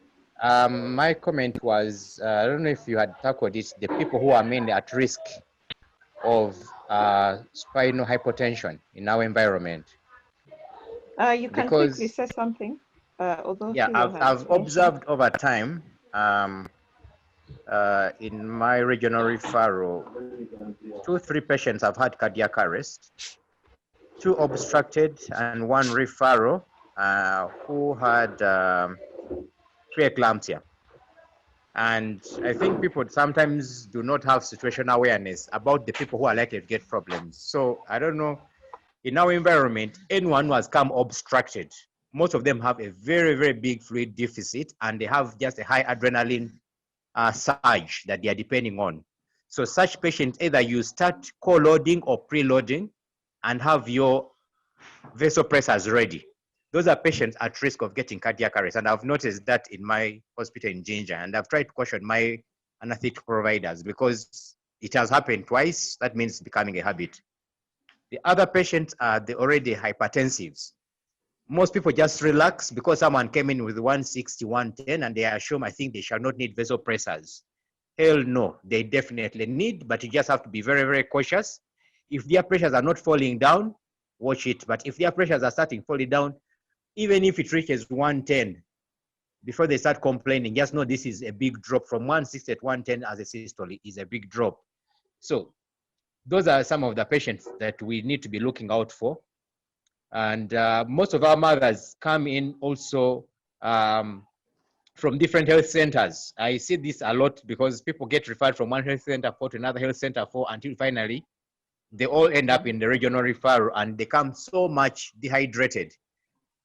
My comment was, I don't know if you had tackled it, the people who are mainly at risk of spinal hypotension in our environment. You can quickly say something. Although yeah, I've observed over time in my regional referral, 2-3 patients have had cardiac arrest, 2 obstructed, and 1 referral who had preeclampsia. And I think people sometimes do not have situational awareness about the people who are likely to get problems. So I don't know, in our environment, anyone who has come obstructed, most of them have a very, very big fluid deficit, and they have just a high adrenaline surge that they are depending on. So such patients, either you start co-loading or preloading and have your vasopressors ready. Those are patients at risk of getting cardiac arrest. And I've noticed that in my hospital in Ginger, and I've tried to caution my anesthetic providers because it has happened twice. That means it's becoming a habit. The other patients are the already hypertensives. Most people just relax because someone came in with 160, 110, and they assume, I think they shall not need vasopressors. Hell no, they definitely need, but you just have to be very, very cautious. If their pressures are not falling down, watch it. But if their pressures are starting falling down, even if it reaches 110, before they start complaining, just know this is a big drop. From 160 to 110 as a systole is a big drop. So those are some of the patients that we need to be looking out for. And most of our mothers come in also from different health centers. I see this a lot because people get referred from one health center to another health center until finally they all end up in the regional referral, and they come so much dehydrated.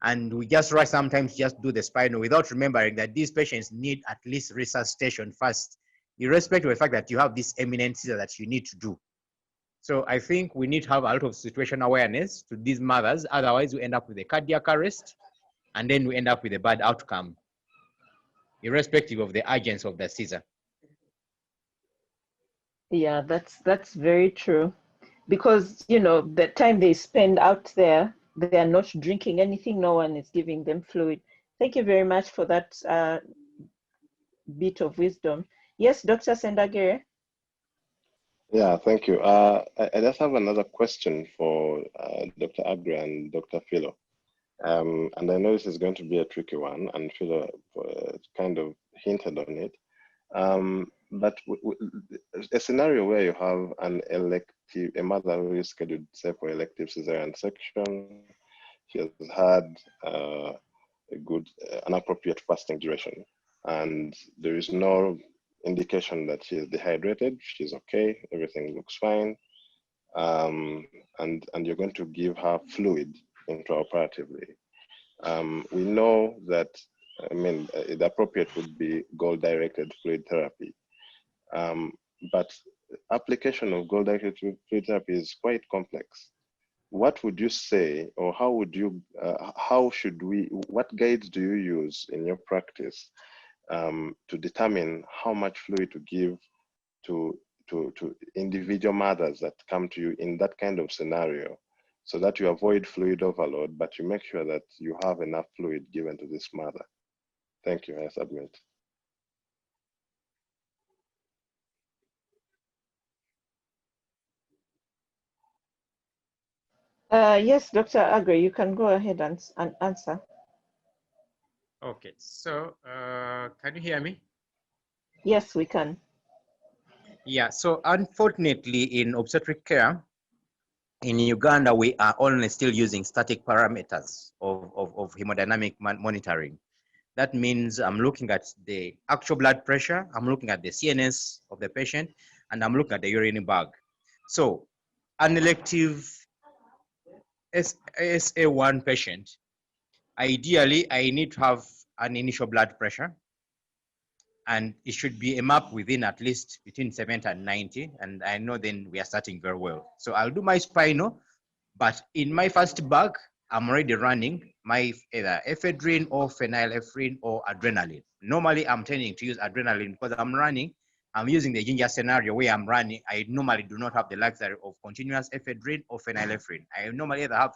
And we just rush sometimes just do the spinal without remembering that these patients need at least resuscitation first, irrespective of the fact that you have this eminent seizure that you need to do. So I think we need to have a lot of situational awareness to these mothers. Otherwise, we end up with a cardiac arrest, and then we end up with a bad outcome, irrespective of the urgency of the seizure. Yeah, that's very true. Because, you know, the time they spend out there, they are not drinking anything. No one is giving them fluid. Thank you very much for that bit of wisdom. Yes, Dr. Sendagere. Yeah, thank you. I just have another question for Dr. Agre and Dr. Philo. And I know this is going to be a tricky one, and Philo kind of hinted on it. But a scenario where you have an elective, a mother who is scheduled, say, for elective cesarean section, she has had an appropriate fasting duration, and there is no indication that she is dehydrated. She's okay, everything looks fine, and you're going to give her fluid intraoperatively. We know that, I mean, the appropriate would be goal-directed fluid therapy, but application of goal-directed fluid therapy is quite complex. What would you say, or how would you, what guides do you use in your practice to determine how much fluid to give to individual mothers that come to you in that kind of scenario, so that you avoid fluid overload, but you make sure that you have enough fluid given to this mother? Thank you, I submit. Yes, Dr. Agre, you can go ahead and answer. Okay, so can you hear me? Yes, we can. Yeah, so unfortunately in obstetric care, in Uganda, we are only still using static parameters of hemodynamic monitoring. That means I'm looking at the actual blood pressure, I'm looking at the CNS of the patient, and I'm looking at the urine bag. So an elective SA1 patient, ideally, I need to have an initial blood pressure, and it should be a map within at least between 70 and 90, and I know then we are starting very well. So I'll do my spinal, but in my first bag, I'm already running my either ephedrine or phenylephrine or adrenaline. Normally, I'm tending to use adrenaline because I'm using the ginger scenario where I'm running. I normally do not have the luxury of continuous ephedrine or phenylephrine. I normally either have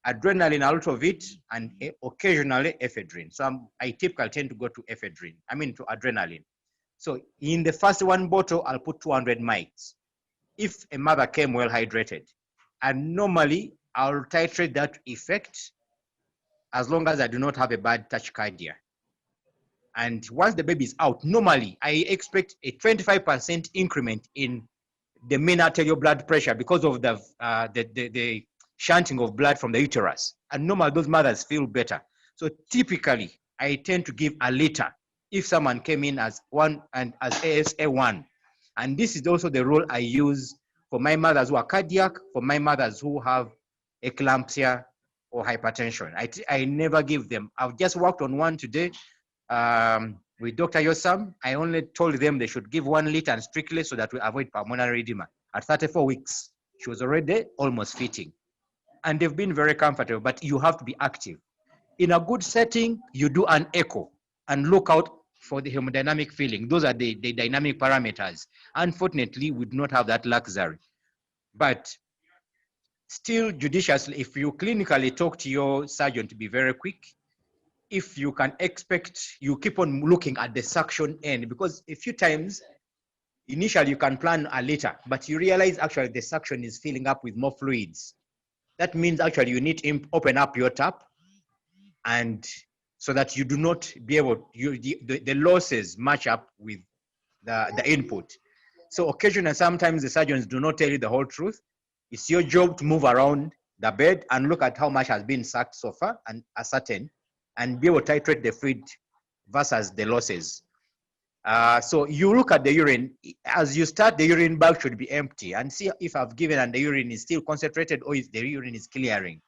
adrenaline out of it and occasionally ephedrine. So I typically tend to go to to adrenaline. So in the first one bottle, I'll put 200 mics. If a mother came well hydrated, and normally I'll titrate that effect as long as I do not have a bad tachycardia. And once the baby is out, normally I expect a 25% increment in the mean arterial blood pressure because of the shunting of blood from the uterus. And normally those mothers feel better. So typically I tend to give a liter if someone came in as ASA1. And this is also the rule I use for my mothers who are cardiac, for my mothers who have eclampsia or hypertension. I never give them. I've just worked on one today with Dr. Yosam. I only told them they should give 1 liter and strictly so that we avoid pulmonary edema. At 34 weeks, she was already almost fitting. And they've been very comfortable, but you have to be active. In a good setting, you do an echo and look out for the hemodynamic feeling. Those are the dynamic parameters. Unfortunately, we do not have that luxury. But still judiciously, if you clinically talk to your surgeon to be very quick, if you can expect, you keep on looking at the suction end, because a few times, initially you can plan a liter, but you realize actually the suction is filling up with more fluids. That means actually you need to open up your tap, and so that you do not be able, the losses match up with the input. So occasionally, sometimes the surgeons do not tell you the whole truth. It's your job to move around the bed and look at how much has been sucked so far and ascertain, and be able to titrate the fluid versus the losses. So you look at the urine. As you start, the urine bag should be empty, and see if I've given and the urine is still concentrated or if the urine is clearing.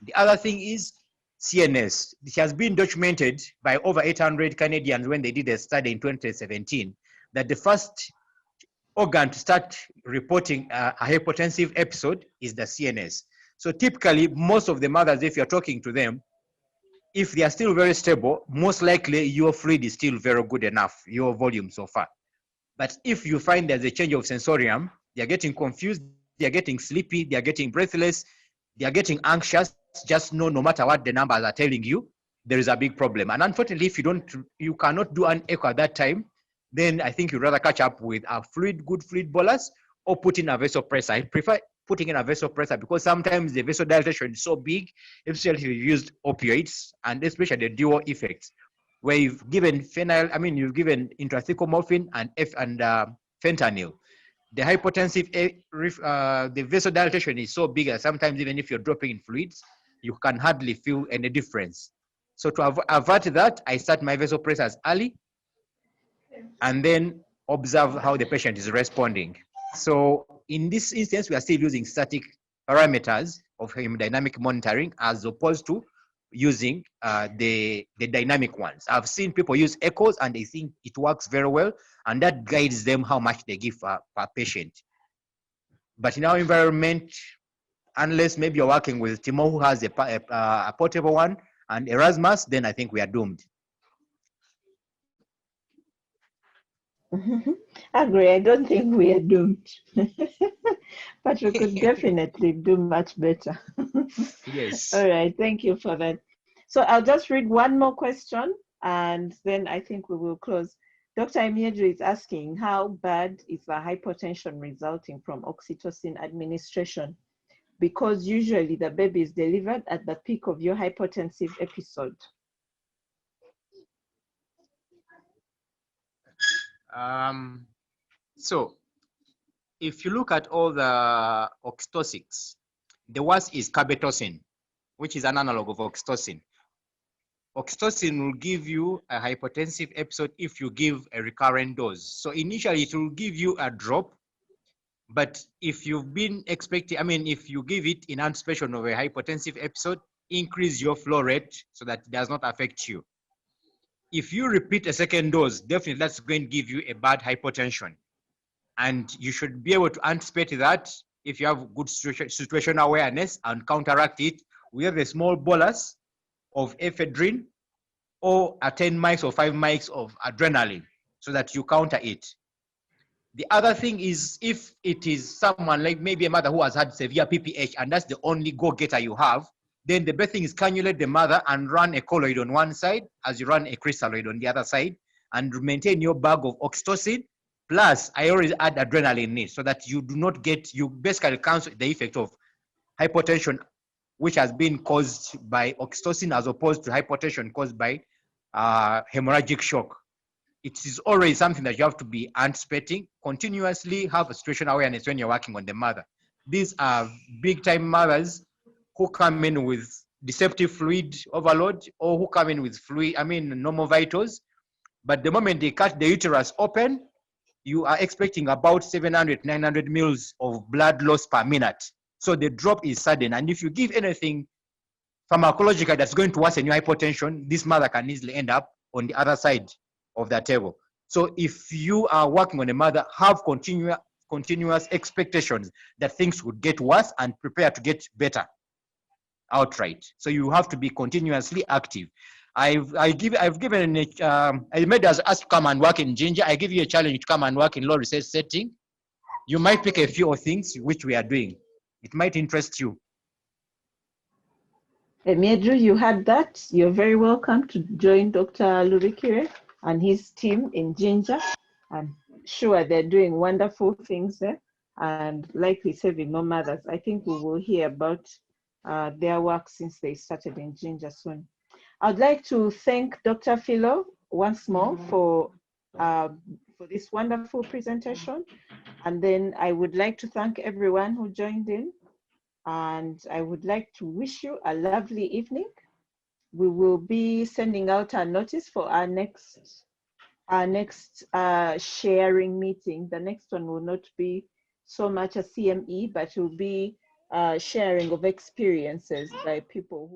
The other thing is CNS. It has been documented by over 800 Canadians when they did a study in 2017 that the first organ to start reporting a hypotensive episode is the CNS. So typically, most of the mothers, if you're talking to them, if they are still very stable, most likely your fluid is still very good enough, your volume so far. But if you find there's a change of sensorium, they're getting confused, they're getting sleepy, they're getting breathless, they're getting anxious, just know no matter what the numbers are telling you, there is a big problem. And unfortunately, if you cannot do an echo at that time, then I think you'd rather catch up with a good fluid bolus or put in a vasopressor. I prefer putting in a vasopressor, because sometimes the vasodilatation is so big, especially if you used opioids, and especially the dual effects, where you've given you've given intrathecal morphine and fentanyl. The hypotensive, the vasodilatation is so big that sometimes even if you're dropping in fluids, you can hardly feel any difference. So to avert that, I start my vasopressors early and then observe how the patient is responding. So in this instance, we are still using static parameters of hemodynamic monitoring as opposed to using the dynamic ones. I've seen people use echoes and they think it works very well, and that guides them how much they give per patient. But in our environment, unless maybe you're working with Timo, who has a portable one, and Erasmus, then I think we are doomed. I agree. I don't think we are doomed, but we could definitely do much better. Yes. All right. Thank you for that. So I'll just read one more question, and then I think we will close. Dr. Imiedu is asking, how bad is the hypotension resulting from oxytocin administration? Because usually the baby is delivered at the peak of your hypotensive episode. So if you look at all the oxytocics, the worst is carbetocin, which is an analog of oxytocin. Oxytocin will give you a hypotensive episode if you give a recurrent dose. So initially it will give you a drop, but if you've been expecting, if you give it in anticipation of a hypotensive episode, increase your flow rate so that it does not affect you. If you repeat a second dose, definitely that's going to give you a bad hypotension. And you should be able to anticipate that if you have good situational awareness and counteract it. We have a small bolus of ephedrine or a 10 mics or 5 mics of adrenaline so that you counter it. The other thing is, if it is someone like maybe a mother who has had severe PPH and that's the only go-getter you have, then the best thing is cannulate the mother and run a colloid on one side as you run a crystalloid on the other side, and maintain your bag of oxytocin. Plus, I always add adrenaline in it so that you do not get, you basically cancel the effect of hypotension, which has been caused by oxytocin as opposed to hypotension caused by hemorrhagic shock. It is always something that you have to be anticipating, continuously have a situational awareness when you're working on the mother. These are big time mothers who come in with deceptive fluid overload or who come in with fluid, normal vitals. But the moment they cut the uterus open, you are expecting about 700, 900 mils of blood loss per minute. So the drop is sudden. And if you give anything pharmacological that's going to worsen your hypotension, this mother can easily end up on the other side of the table. So if you are working on a mother, have continuous expectations that things would get worse and prepare to get better outright. So you have to be continuously active. I've given INCIDENCE has asked to come and work in Ginger. I give you a challenge to come and work in low research setting. You might pick a few things which we are doing. It might interest you. Imiedu, you had that. You're very welcome to join Dr. Lurikire and his team in Ginger. I'm sure they're doing wonderful things there and likely saving more mothers. I think we will hear about their work since they started in Ginger soon. I'd like to thank Dr. Philo once more for this wonderful presentation. And then I would like to thank everyone who joined in. And I would like to wish you a lovely evening. We will be sending out a notice for our next sharing meeting. The next one will not be so much a CME, but it will be sharing of experiences by people who